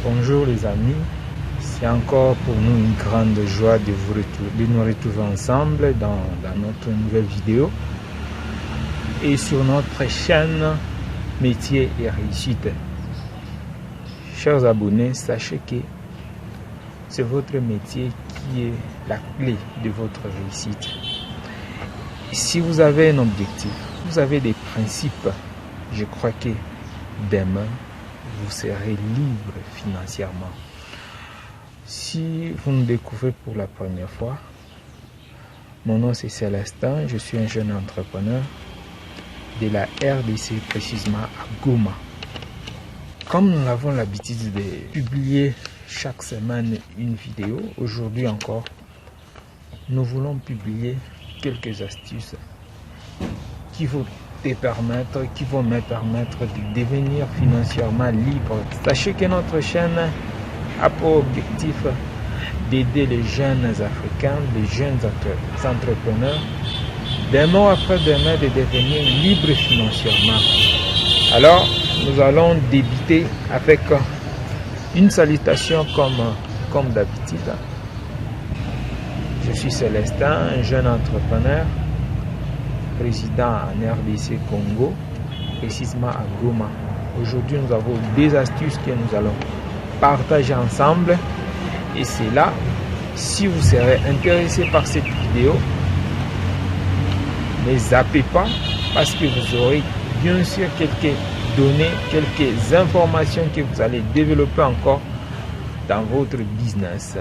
Bonjour les amis, c'est encore pour nous une grande joie de nous retrouver ensemble dans notre nouvelle vidéo et sur notre chaîne Métier et Réussite. Chers abonnés, sachez que c'est votre métier qui est la clé de votre réussite. Si vous avez un objectif, vous avez des principes, je crois que demain, vous serez libre financièrement. Si vous nous découvrez pour la première fois, mon nom c'est Célestin, je suis un jeune entrepreneur de la RDC, précisément à Goma. Comme nous avons l'habitude de publier chaque semaine une vidéo, aujourd'hui encore, nous voulons publier quelques astuces qui vont me permettre de devenir financièrement libre. Sachez que notre chaîne a pour objectif d'aider les jeunes Africains, les jeunes entrepreneurs, demain après demain, de devenir libres financièrement. Alors, nous allons débuter avec une salutation comme d'habitude. Je suis Célestin, un jeune entrepreneur, président en RDC Congo, précisément à Goma. Aujourd'hui, nous avons des astuces que nous allons partager ensemble. Et c'est là, si vous serez intéressé par cette vidéo, ne zappez pas parce que vous aurez bien sûr quelques données, quelques informations que vous allez développer encore dans votre business.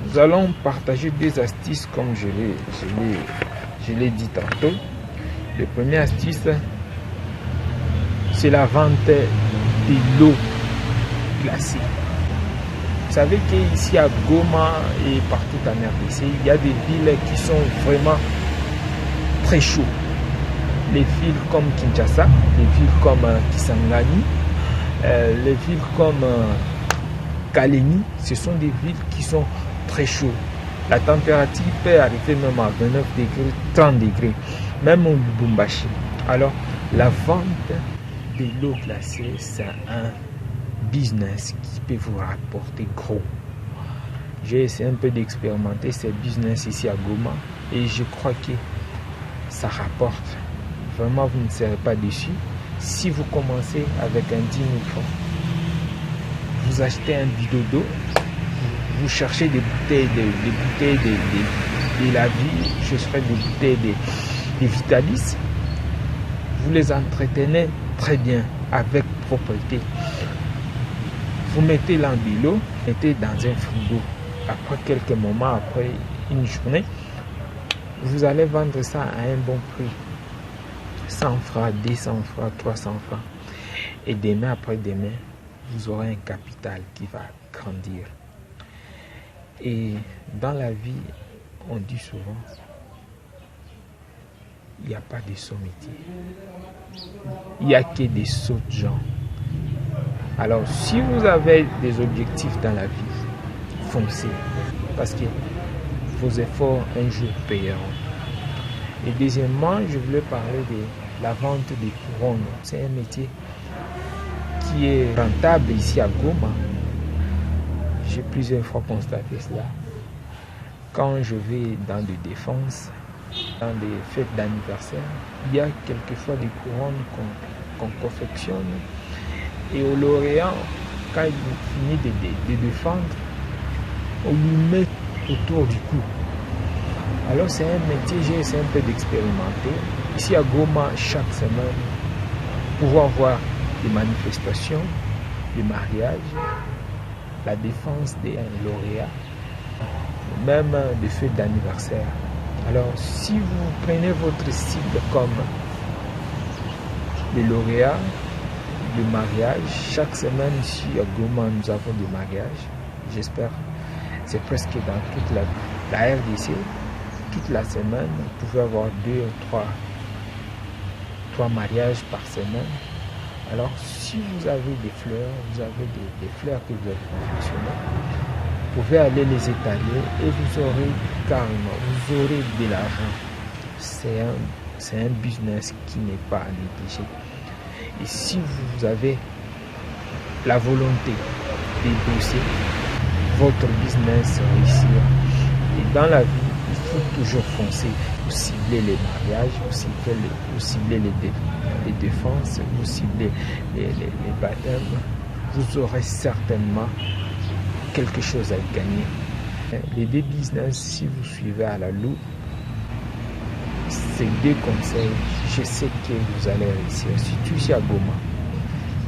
Nous allons partager des astuces comme je l'ai dit tantôt. La première astuce, c'est la vente de l'eau glacée. Vous savez qu'ici à Goma et partout en RDC, il y a des villes qui sont vraiment très chaudes. Les villes comme Kinshasa, les villes comme Kisangani, les villes comme Kaleni, ce sont des villes qui sont très chaudes. La température peut arriver même à 29 degrés, 30 degrés, même au Lubumbashi. Alors, la vente de l'eau glacée, c'est un business qui peut vous rapporter gros. J'ai essayé un peu d'expérimenter ce business ici à Goma et je crois que ça rapporte. Vraiment, vous ne serez pas déçus. Si vous commencez avec un 10 000 francs, vous achetez un bidon d'eau, vous cherchez des bouteilles de la vie, je ferai des bouteilles de Vitalis, vous les entretenez très bien avec propreté. Vous mettez l'eau, mettez dans un frigo. Après quelques moments, après une journée, vous allez vendre ça à un bon prix. 100 francs, 200 francs, 300 francs. Et demain après demain, vous aurez un capital qui va grandir. Et dans la vie, on dit souvent, il n'y a pas de sots métiers. Il n'y a que des sots gens. Alors, si vous avez des objectifs dans la vie, foncez. Parce que vos efforts, un jour, payeront. Et deuxièmement, je voulais parler de la vente des couronnes. C'est un métier qui est rentable ici à Goma. J'ai plusieurs fois constaté cela. Quand je vais dans des défenses, dans des fêtes d'anniversaire, il y a quelquefois des couronnes qu'on confectionne. Et au lauréat, quand il finit de défendre, on lui met autour du cou. Alors c'est un métier, j'ai essayé un peu d'expérimenter. Ici à Goma, chaque semaine, pouvoir voir des manifestations, des mariages, la défense des lauréats, même des fêtes d'anniversaire. Alors si vous prenez votre cible comme les lauréats, le mariage, chaque semaine ici à Goma, nous avons des mariages. J'espère, c'est presque dans toute la RDC. Toute la semaine, vous pouvez avoir 2 ou 3 mariages par semaine. Alors, si vous avez des fleurs, vous avez des fleurs que vous avez confectionnées, vous pouvez aller les étaler et vous aurez carrément, vous aurez de l'argent. C'est un business qui n'est pas à négliger. Et si vous avez la volonté débosser votre business, réussir. Et dans la vie, il faut toujours foncer. Vous ciblez les mariages, vous ciblez les défenses, vous ciblez les baptêmes. Vous aurez certainement quelque chose à gagner. Les deux business, si vous suivez à la loupe, ces deux conseils, je sais que vous allez réussir, surtout ici à Goma,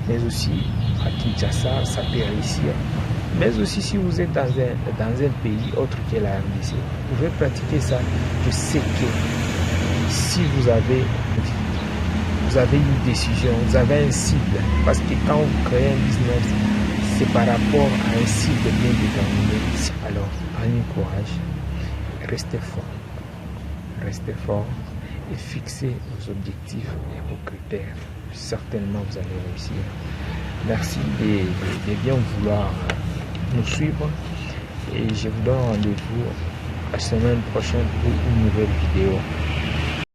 mais aussi à Kinshasa, ça peut réussir. Mais aussi si vous êtes dans un pays autre que la RDC, vous pouvez pratiquer ça. Je sais que si vous avez une décision, vous avez un cible, parce que quand vous créez un business, c'est par rapport à un cible bien déterminé. Alors, prenez courage, restez fort et fixez vos objectifs et vos critères. Certainement, vous allez réussir. Merci de bien vouloir nous suivre et je vous donne rendez-vous la semaine prochaine pour une nouvelle vidéo.